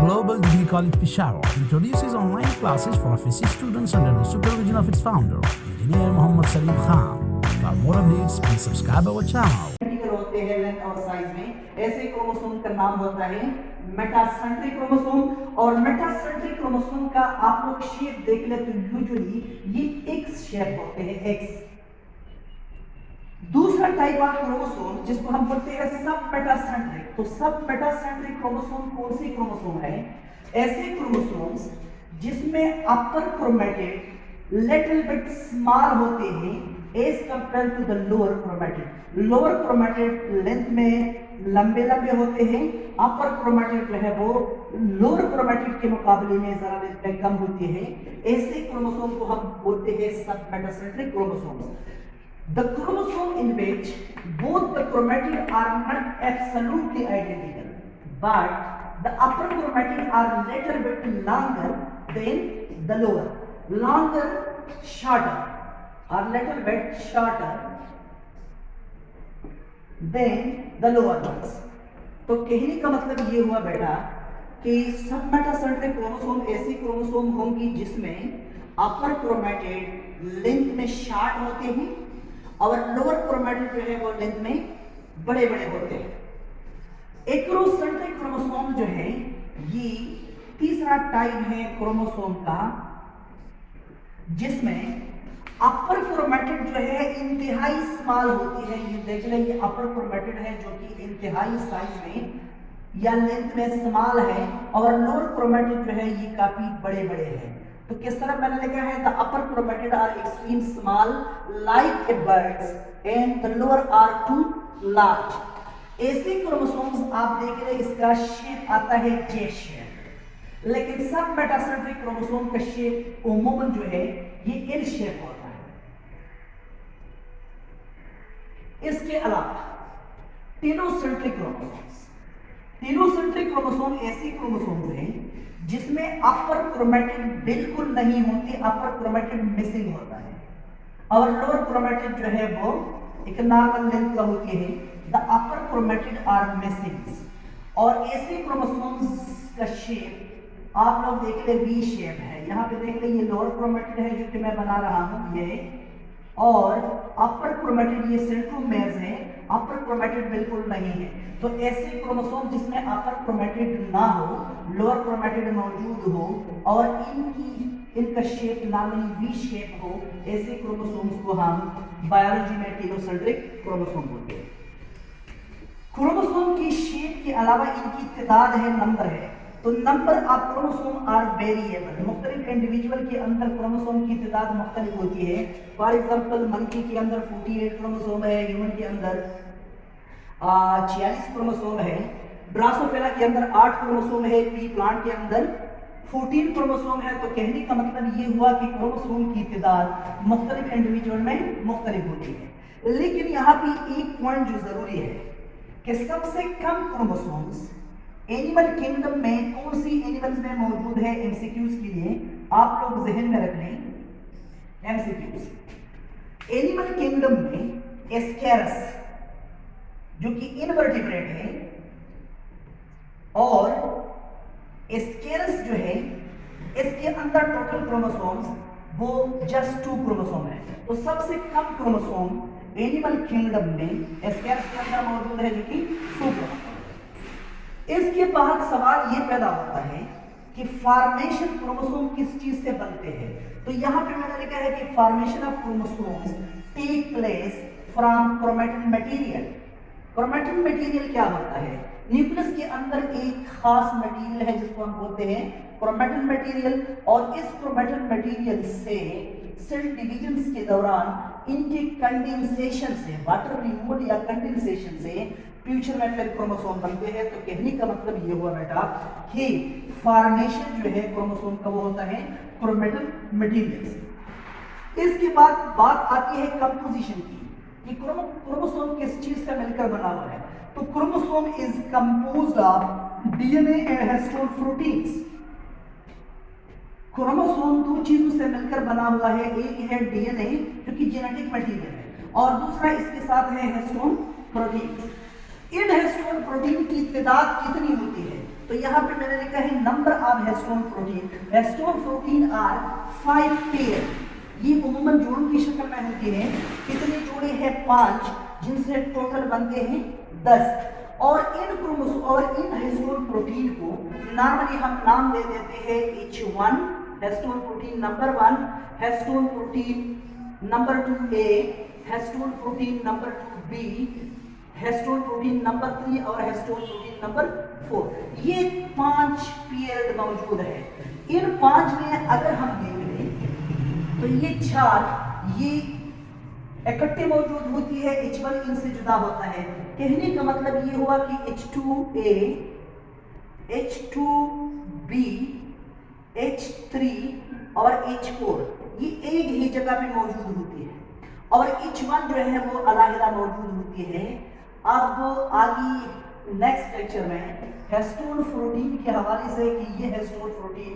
Global Degree College Peshawar introduces online classes for FSC students under the supervision of its founder, Engineer Muhammad Salim Khan. For more updates, please subscribe our channel. होते हैं length और size में, ऐसे chromosome का नाम होता है metacentric chromosome. और मेटासेंट्रिक क्रोमोसोम का आप लोग शेप देख ले तो यूजुअली ये एक्स शेप होते हैं, एक्स। दूसरा टाइप ऑफ क्रोमोसोम जिसको हम बोलते हैं सब मेटासेंट्रिक। तो सब मेटासेंट्रिक क्रोमोसोम कौन से क्रोमोसोम है? ऐसे क्रोमोसोम्स जिसमें upper chromatid little bit small होते हैं as compare to the lower chromatid. Lower chromatid length में लंबे लंबे होते हैं, अपर क्रोमेटिड जो है वो लोअर क्रोमेटिड के मुकाबले में जरा लेंथ में कम होती है। ऐसे क्रोमोसोम को हम बोलते हैं सब metacentric chromosomes. The chromosome in which both the chromatid are not absolutely identical, but the upper chromatid are little bit longer than the lower, longer, shorter, or little bit shorter than the lower ones. तो कहने का मतलब ये हुआ बेटा कि सब metacentric chromosome ऐसी क्रोमोसोम होंगी जिसमें अपर क्रोमेटिड लेंथ में शॉर्ट होते हैं और लोअर क्रोमेटिड जो है वो लेंथ में बड़े बड़े होते हैं। एक्रोसेंट्रिक क्रोमोसोम जो है ये तीसरा टाइप है क्रोमोसोम का जिसमें अपर क्रोमेटिड जो है इंतहाई स्मॉल होती है। ये देख लें, ये अपर क्रोमेटिड है जो कि इंतहाई साइज में या लेंथ में स्मॉल है, और लोअर क्रोमेटिड जो है ये काफी बड़े बड़े हैं। तो किस तरह मैंने लिखा है, the upper chromatid are extreme small like a birds and the lower are too large. ऐसे क्रोमोसोम्स आप देख रहे हैं, इसका शेप आता है जे शेप, लेकिन सब मेटासेंट्रिक क्रोमोसोम का शेप उमूमन जो है ये एल शेप होता है। इसके अलावा टेलोसेंट्रिक क्रोमोसोम्स, टेलोसेंट्रिक क्रोमोसोम ऐसे क्रोमोसोम्स हैं जिसमें अपर क्रोमेटिड बिल्कुल नहीं होती, अपर क्रोमेटिड मिसिंग होता है, और लोअर क्रोमेटिड जो है वो एक नॉर्मल लेंथ का होती है। The upper chromatid are missing. और ऐसे क्रोमोसोम्स का शेप आप लोग देख ले वी शेप है। यहाँ पे देख ले, ये लोअर क्रोमेटिड है जो कि मैं बना रहा हूँ ये, और अपर क्रोमेटिड ये सेंट्रोमेर्स है, अपर क्रोमेटिड बिल्कुल नहीं है। तो ऐसे क्रोमोसोम जिसमें अपर क्रोमेटिड ना हो, लोअर क्रोमेटिड मौजूद हो और इनका शेप नॉर्मली वी शेप हो, ऐसे क्रोमोसोम्स को हम बायोलॉजी में टेलोसेंट्रिक क्रोमोसोम बोलते हैं। क्रोमोसोम की शेप के अलावा इनकी तादाद है, नंबर है। तो number of chromosome are variable. मुख्तलिफ इंडिविजुअल के अंदर क्रोमोसोम की तादाद मुख्तलिफ होती है। फॉर एग्जांपल मंकी के अंदर 48 क्रोमोसोम है, ह्यूमन के अंदर 46 क्रोमोसोम है, ड्रासोफिला के अंदर 8 क्रोमोसोम है, पी प्लांट के अंदर 14 क्रोमोसोम है। तो कहने का मतलब ये हुआ कि क्रोमोसोम की तादाद मुख्तलिफ इंडिविजुअल में मुख्तलिफ होती है। लेकिन यहाँ पे एक पॉइंट जो जरूरी है कि सबसे कम क्रोमोसोम्स एनिमल किंगडम में कौन सी एनिमल्स में मौजूद है? एमसीक्यूज के लिए आप लोग जहन में रख लें एमसीक्यूज। एनिमल किंगडम में एस्केरस जो कि इनवर्टिब्रेट है, और एस्केरस जो है इसके अंदर टोटल क्रोमोसोम्स वो जस्ट 2 क्रोमोसोम है। तो सबसे कम क्रोमोसोम एनिमल किंगडम में एस्केरस के अंदर मौजूद है जो कि 2 क्रोमोसोम। इसके बाद सवाल ये पैदा होता है कि फॉर्मेशन क्रोमोसोम किस चीज से बनते हैं? तो यहाँ पे मैंने लिखा है कि formation of chromosomes take place from chromatin material. Chromatin material क्या होता है? न्यूक्लियस के अंदर एक खास मटेरियल है जिसको हम बोलते हैं क्रोमेटिन मटेरियल, और इस क्रोमेटिन मटेरियल से सेल डिविजन्स के दौरान इनके कंडेंसेशन से, वाटर रिमूवल या कंडेंसेशन से फ्यूचर में फिर क्रोमोसोम बनते हैं। तो कहने का मतलब ये हुआ बेटा कि फॉर्मेशन जो है क्रोमोसोम का वो होता है क्रोमेटिन मटेरियल। इसके बाद बात आती है कंपोजिशन की कि क्रोमोसोम किस चीज से मिलकर बना हुआ है। तो chromosome is composed of DNA and histone proteins. Chromosome 2 चीजों से मिलकर बना हुआ है, एक है डीएनए जो कि जेनेटिक मटेरियल है, और दूसरा इसके साथ है हिस्टोन प्रोटीन। इन हिस्टोन प्रोटीन की तादाद कितनी होती है? तो यहाँ पे मैंने लिखा है number of histone protein. Histone protein are 5 pair. ये उम्मन जोड़ों की शक्ल में होती है। कितने जोड़े हैं? 5, जिनसे टोटल बनते हैं 10। और इन क्रोमोसोम और इन हिस्टोन प्रोटीन को नॉर्मली हम नाम दे देते हैं H1 histone protein number 1, histone protein number 2A, histone protein number 2B, histone protein number 3 और हिस्टोन प्रोटीन नंबर 4। ये 5 पेयर मौजूद है। इन 5 में अगर हम देख लें तो ये 4 ये इकट्ठे मौजूद होती है, H1 इनसे जुदा होता है। कहने का मतलब ये हुआ कि H2A, H2B, H3 और H4 ये एक ही जगह पे मौजूद होती है और H1 जो है वो अलग-अलग मौजूद होती है। अब आगे नेक्स्ट लेक्चर में हिस्टोन प्रोटीन के हवाले से कि ये हिस्टोन प्रोटीन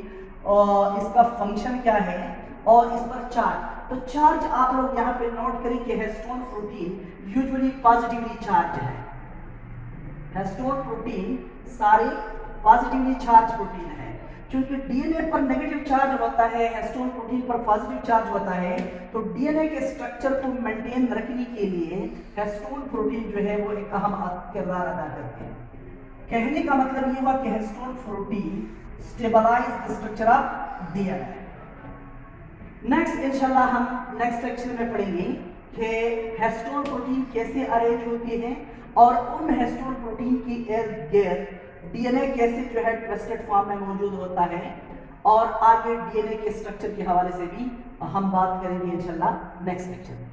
और इसका फंक्शन क्या है और इस पर चार्ज। तो चार्ज आप लोग यहाँ पे नोट करें कि histone protein usually positively charge है। हिस्टोन प्रोटीन सारे पॉजिटिवली चार्ज प्रोटीन है। क्योंकि डीएनए पर नेगेटिव चार्ज होता है, हिस्टोन प्रोटीन पर पॉजिटिव चार्ज होता है, तो डीएनए के स्ट्रक्चर को मेंटेन रखने के लिए हिस्टोन प्रोटीन जो है वो एक अहम किरदार अदा करते हैं। कहने का मतलब ये हुआ कि histone protein stabilise the structure of DNA. Next इंशाल्लाह हम नेक्स्ट लेक्चर में पढ़ेंगे कि हिस्टोन प्रोटीन कैसे अरेंज होती है और उन हिस्टोन प्रोटीन की इर्द गिर्द डीएनए कैसे जो है ट्विस्टेड फॉर्म में मौजूद होता है और आगे डीएनए के स्ट्रक्चर के हवाले से भी हम बात करेंगे इंशाल्लाह नेक्स्ट लेक्चर में।